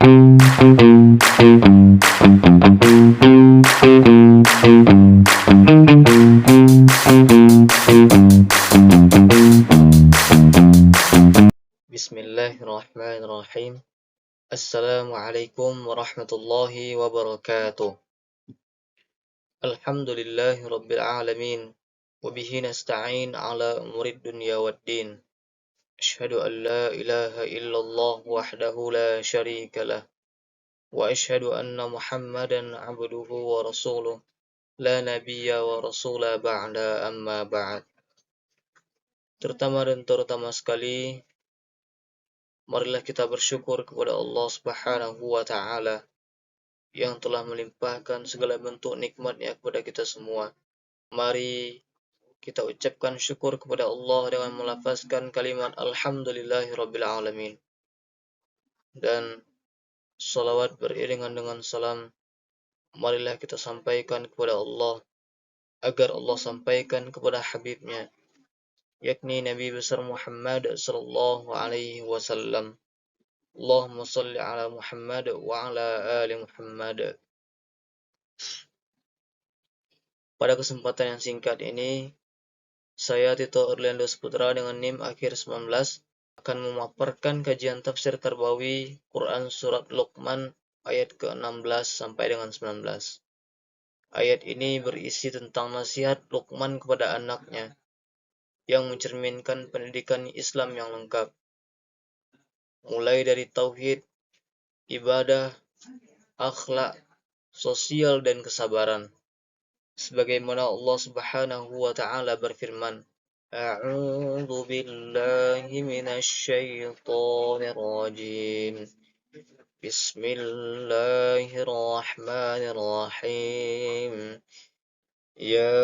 Bismillahirrahmanirrahim. Assalamualaikum warahmatullahi wabarakatuh. Alhamdulillahi rabbil alamin. Wabihi nasta'in ala umurid dunya waddin. Ashhadu an la ilaha illallah wahdahu la syarika lah. Wa ashhadu anna Muhammadan abduhu wa rasuluh. La nabiyya wa rasula ba'da amma ba'd. Terutama dan terutama sekali, marilah kita bersyukur kepada Allah Subhanahu wa taala yang telah melimpahkan segala bentuk nikmatnya kepada kita semua. Mari kita ucapkan syukur kepada Allah dengan melafazkan kalimat Alhamdulillahirabbil alamin. Dan salawat beriringan dengan salam marilah kita sampaikan kepada Allah agar Allah sampaikan kepada Habibnya, yakni Nabi besar Muhammad sallallahu alaihi wasallam. Allahumma salli ala Muhammad wa ala ali Muhammad. Pada kesempatan yang singkat ini, saya Tito Orlando Saputra dengan NIM akhir 19 akan memaparkan kajian tafsir Tarbawi Quran Surat Luqman ayat ke-16 sampai dengan 19. Ayat ini berisi tentang nasihat Luqman kepada anaknya yang mencerminkan pendidikan Islam yang lengkap, mulai dari tauhid, ibadah, akhlak, sosial, dan kesabaran. Sebagaimana Allah Subhanahu wa taala berfirman, A'udzu billahi minasy syaithanir rajim. Bismillahirrahmanirrahim. Ya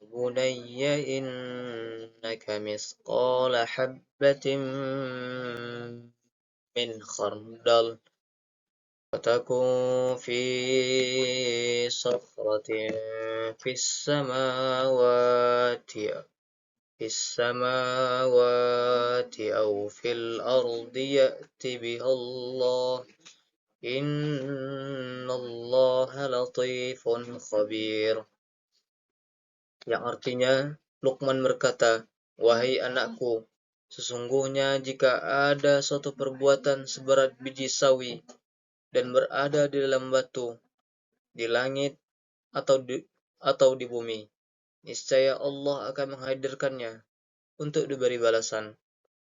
bunayya innaka misqala habbatin min khardal فتكن في صخرة في السماوات أو في الأرض يأت بها الله إن الله لطيف خبير. Yang artinya, Luqman berkata, wahai anakku, sesungguhnya jika ada suatu perbuatan seberat biji sawi dan berada di dalam batu, di langit, atau di bumi, niscaya Allah akan menghadirkannya untuk diberi balasan.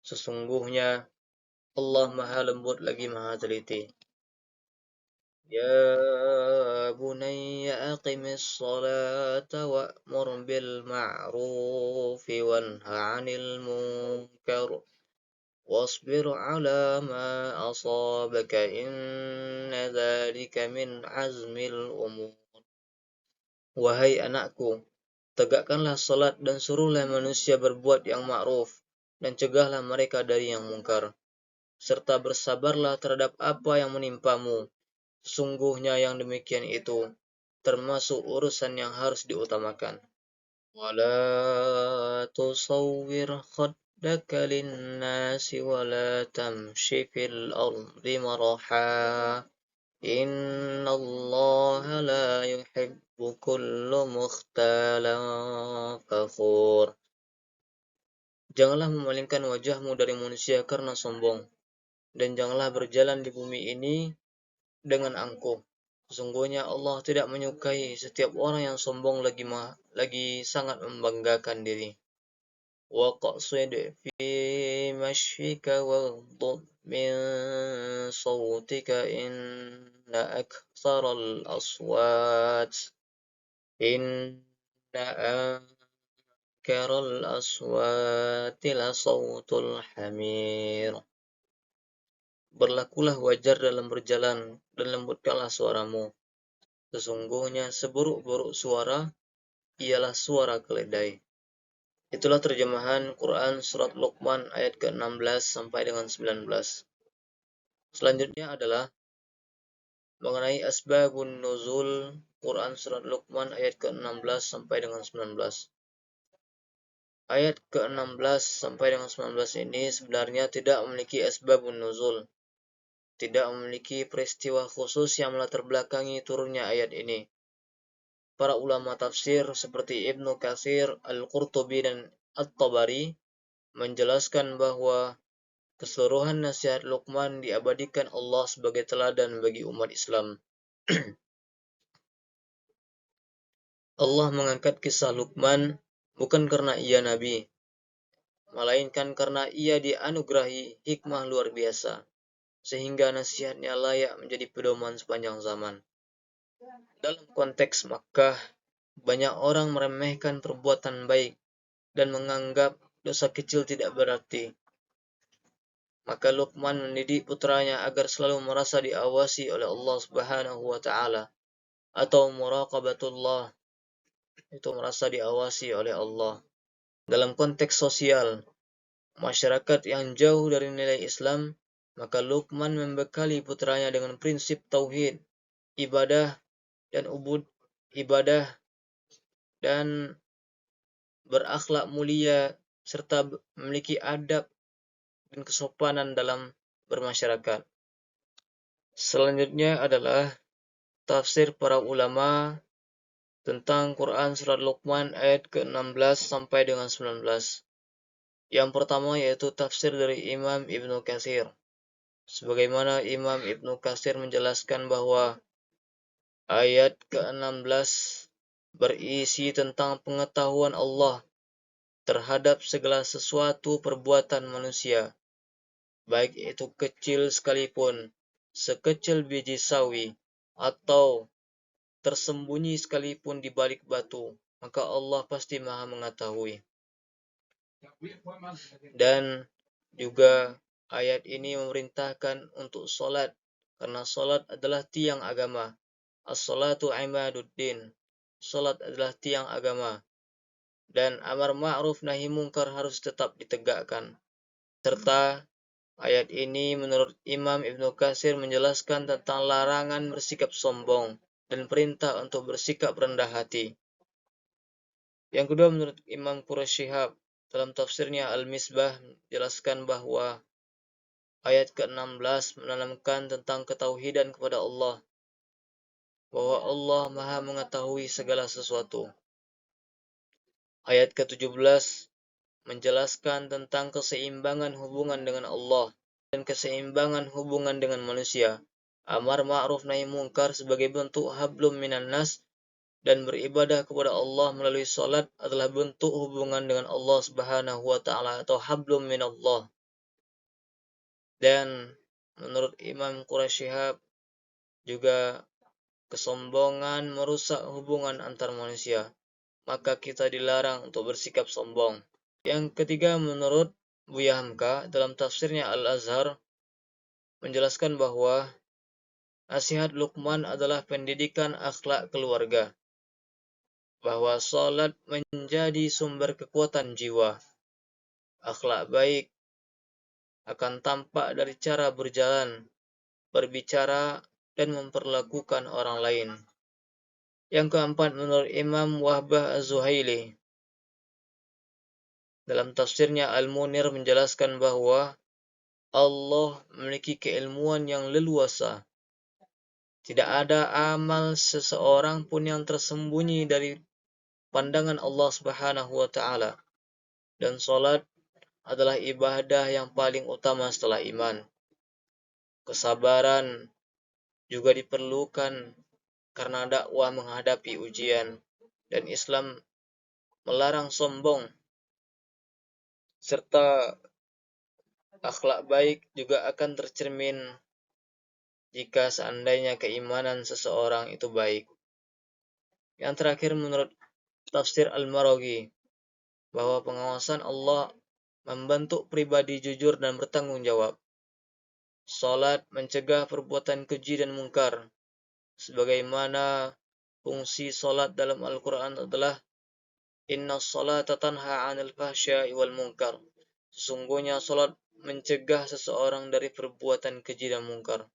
Sesungguhnya Allah maha lembut lagi maha teliti. Ya bunayya aqimis salata wa'mur bil ma'rufi wanha 'anil munkar wasbir 'ala ma asabaka inna dzalika min azmil umur. Wahai anakku, tegakkanlah salat dan suruhlah manusia berbuat yang ma'ruf dan cegahlah mereka dari yang mungkar, serta bersabarlah terhadap apa yang menimpamu. Sesungguhnya yang demikian itu termasuk urusan yang harus diutamakan. Wala tusawwir khaddaka linnasi wala tamshi fil ardi maraha innallaha la yuhibbu kulla mukhtalan fakhur. Janganlah memalingkan wajahmu dari manusia karena sombong, dan janganlah berjalan di bumi ini dengan angkuh. Sesungguhnya Allah tidak menyukai setiap orang yang sombong lagi sangat membanggakan diri. Wa qaqsid fi mashyika waghdud min sawtika inna aktsaral aswati la sawtul hamir. Berlakulah wajar dalam berjalan dan lembutkanlah suaramu. Sesungguhnya seburuk-buruk suara ialah suara keledai. Itulah terjemahan Quran Surat Luqman ayat ke-16 sampai dengan 19. Selanjutnya adalah mengenai asbabun nuzul Quran Surat Luqman ayat ke-16 sampai dengan 19. Ayat ke-16 sampai dengan 19 ini sebenarnya tidak memiliki asbabun nuzul. tidak memiliki peristiwa khusus yang melatar belakangi turunnya ayat ini. Para ulama tafsir seperti Ibnu Katsir, Al-Qurtubi, dan At-Tabari menjelaskan bahwa keseluruhan nasihat Luqman diabadikan Allah sebagai teladan bagi umat Islam. Allah mengangkat kisah Luqman bukan karena ia nabi, melainkan karena ia dianugerahi hikmah luar biasa, sehingga nasihatnya layak menjadi pedoman sepanjang zaman. Dalam konteks Makkah, banyak orang meremehkan perbuatan baik dan menganggap dosa kecil tidak berarti. Maka Luqman mendidik putranya agar selalu merasa diawasi oleh Allah Subhanahu wa taala, atau muraqabatullah, itu merasa diawasi oleh Allah. Dalam konteks sosial, masyarakat yang jauh dari nilai Islam, maka Luqman membekali putranya dengan prinsip tauhid, ibadah ibadah dan berakhlak mulia serta memiliki adab dan kesopanan dalam bermasyarakat. Selanjutnya adalah tafsir para ulama tentang Quran surat Luqman ayat ke-16 sampai dengan 19. Yang pertama yaitu tafsir dari Imam Ibnu Katsir. Sebagaimana Imam Ibnu Katsir menjelaskan bahwa ayat ke-16 berisi tentang pengetahuan Allah terhadap segala sesuatu perbuatan manusia, baik itu kecil sekalipun, sekecil biji sawi, atau tersembunyi sekalipun di balik batu, maka Allah pasti Maha mengetahui. Dan juga ayat ini memerintahkan untuk salat, karena salat adalah tiang agama. As-salatu imaduddin. Salat adalah tiang agama. Dan amar ma'ruf nahi mungkar harus tetap ditegakkan. Serta ayat ini menurut Imam Ibnu Katsir menjelaskan tentang larangan bersikap sombong dan perintah untuk bersikap rendah hati. Yang kedua, menurut Imam Quraisy Shihab dalam tafsirnya Al-Misbah menjelaskan bahwa ayat ke-16 menanamkan tentang ketauhidan kepada Allah, bahwa Allah Maha mengetahui segala sesuatu. Ayat ke-17 menjelaskan tentang keseimbangan hubungan dengan Allah dan keseimbangan hubungan dengan manusia. Amar ma'ruf nahi mungkar sebagai bentuk hablum minan nas, dan beribadah kepada Allah melalui salat adalah bentuk hubungan dengan Allah Subhanahu wa taala atau hablum minallah. Dan menurut Imam Quraisy Shihab juga kesombongan merusak hubungan antar manusia, maka kita dilarang untuk bersikap sombong. Yang ketiga, menurut Buya Hamka dalam tafsirnya Al-Azhar menjelaskan bahwa nasihat Luqman adalah pendidikan akhlak keluarga, bahwa salat menjadi sumber kekuatan jiwa. Akhlak baik akan tampak dari cara berjalan, berbicara, dan memperlakukan orang lain. Yang keempat, menurut Imam Wahbah Az-Zuhaili dalam tafsirnya Al-Munir menjelaskan bahwa Allah memiliki keilmuan yang leluasa. Tidak ada amal seseorang pun yang tersembunyi dari pandangan Allah Subhanahu wa taala. Dan salat adalah ibadah yang paling utama setelah iman. Kesabaran juga diperlukan karena dakwah menghadapi ujian, dan Islam melarang sombong, serta akhlak baik juga akan tercermin jika seandainya keimanan seseorang itu baik. Yang terakhir, menurut tafsir Al-Maraghi, bahwa pengawasan Allah membentuk pribadi jujur dan bertanggung jawab. Salat mencegah perbuatan keji dan mungkar, sebagaimana fungsi salat dalam Al-Quran adalah Inna salata tanha 'anil fahsya'i wal munkar. Sesungguhnya salat mencegah seseorang dari perbuatan keji dan mungkar.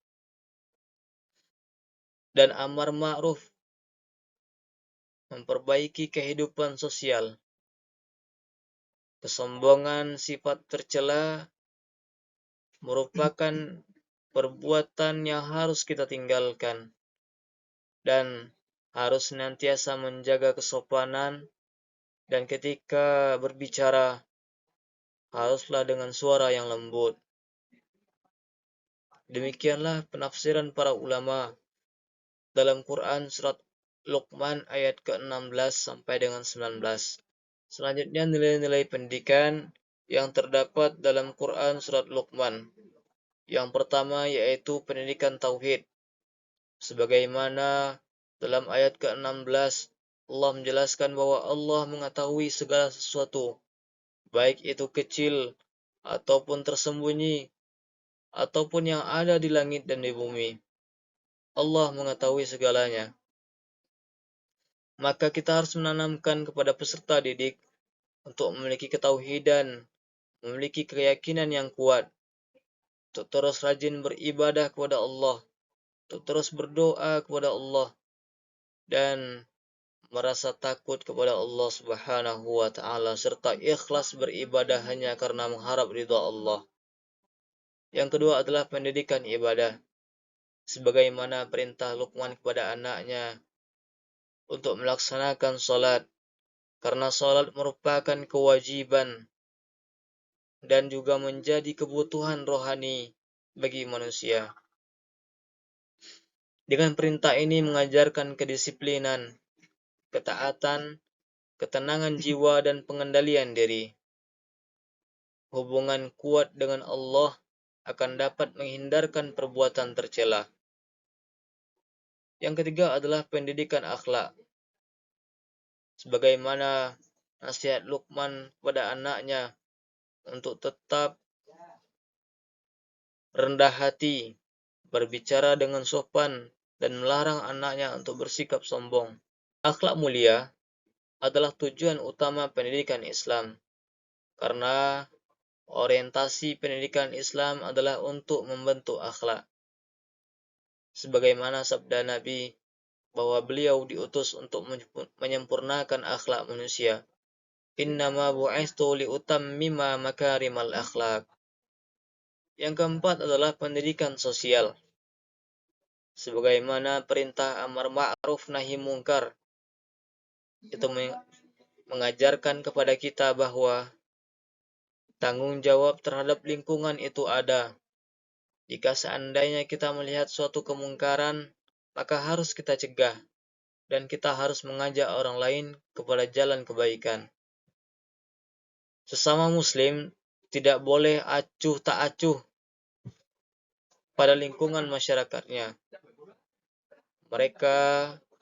Dan amar ma'ruf memperbaiki kehidupan sosial. Kesombongan sifat tercela merupakan perbuatan yang harus kita tinggalkan, dan harus senantiasa menjaga kesopanan, dan ketika berbicara haruslah dengan suara yang lembut. Demikianlah penafsiran para ulama dalam Quran surat Luqman ayat ke-16 sampai dengan 19. Selanjutnya nilai-nilai pendidikan yang terdapat dalam Quran surat Luqman. Yang pertama yaitu pendidikan tauhid. Sebagaimana dalam ayat ke-16 Allah menjelaskan bahwa Allah mengetahui segala sesuatu, baik itu kecil ataupun tersembunyi, ataupun yang ada di langit dan di bumi. Allah mengetahui segalanya. Maka kita harus menanamkan kepada peserta didik untuk memiliki ketauhidan, memiliki keyakinan yang kuat, untuk terus rajin beribadah kepada Allah, untuk terus berdoa kepada Allah, dan merasa takut kepada Allah Subhanahu wa taala serta ikhlas beribadah hanya karena mengharap ridha Allah. Yang kedua adalah pendidikan ibadah. Sebagaimana perintah Luqman kepada anaknya untuk melaksanakan salat, karena salat merupakan kewajiban dan juga menjadi kebutuhan rohani bagi manusia. Dengan perintah ini mengajarkan kedisiplinan, ketaatan, ketenangan jiwa, dan pengendalian diri. Hubungan kuat dengan Allah akan dapat menghindarkan perbuatan tercela. Yang ketiga adalah pendidikan akhlak. Sebagaimana nasihat Luqman kepada anaknya untuk tetap rendah hati, berbicara dengan sopan, dan melarang anaknya untuk bersikap sombong. Akhlak mulia adalah tujuan utama pendidikan Islam, karena orientasi pendidikan Islam adalah untuk membentuk akhlak. Sebagaimana sabda Nabi bahwa beliau diutus untuk menyempurnakan akhlak manusia. Innama bu'istu liutammima makarimal akhlak. Yang keempat adalah pendidikan sosial. Sebagaimana perintah amar ma'ruf nahi mungkar, itu mengajarkan kepada kita bahwa tanggung jawab terhadap lingkungan itu ada. Jika seandainya kita melihat suatu kemungkaran, maka harus kita cegah, dan kita harus mengajak orang lain kepada jalan kebaikan. Sesama muslim tidak boleh acuh tak acuh pada lingkungan masyarakatnya. Mereka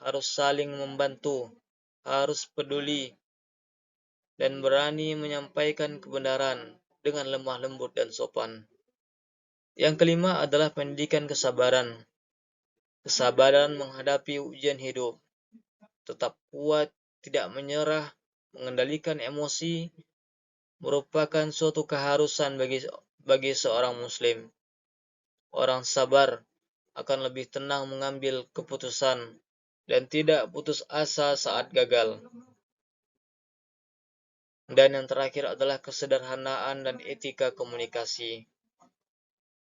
harus saling membantu, harus peduli, dan berani menyampaikan kebenaran dengan lemah lembut dan sopan. Yang kelima adalah pendidikan kesabaran. Kesabaran menghadapi ujian hidup. Tetap kuat, tidak menyerah, mengendalikan emosi, merupakan suatu keharusan bagi seorang muslim. Orang sabar akan lebih tenang mengambil keputusan dan tidak putus asa saat gagal. Dan yang terakhir adalah kesederhanaan dan etika komunikasi.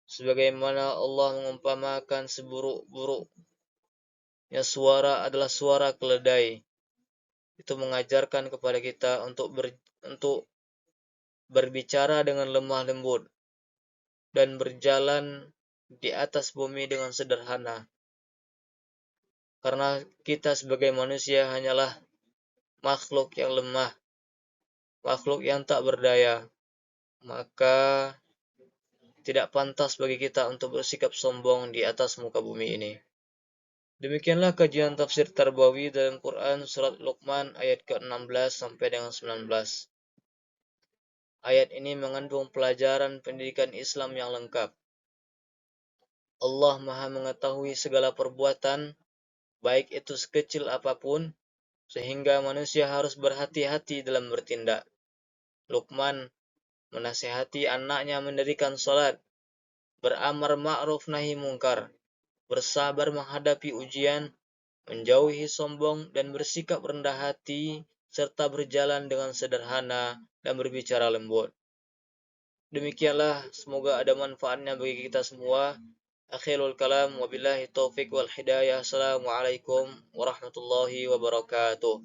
Sebagaimana Allah mengumpamakan seburuk-buruknya suara adalah suara keledai. Itu mengajarkan kepada kita untuk berbicara dengan lemah lembut dan berjalan di atas bumi dengan sederhana. Karena kita sebagai manusia hanyalah makhluk yang lemah, makhluk yang tak berdaya, maka tidak pantas bagi kita untuk bersikap sombong di atas muka bumi ini. Demikianlah kajian tafsir Tarbawi dalam Quran surat Luqman ayat ke-16 sampai dengan 19. Ayat ini mengandung pelajaran pendidikan Islam yang lengkap. Allah Maha mengetahui segala perbuatan, baik itu sekecil apapun, sehingga manusia harus berhati-hati dalam bertindak. Luqman menasihati anaknya mendirikan salat, beramar ma'ruf nahi mungkar, bersabar menghadapi ujian, menjauhi sombong dan bersikap rendah hati, serta berjalan dengan sederhana dan berbicara lembut. Demikianlah, semoga ada manfaatnya bagi kita semua. Akhirul kalam wabillahi taufiq wal hidayah. Assalamualaikum warahmatullahi wabarakatuh.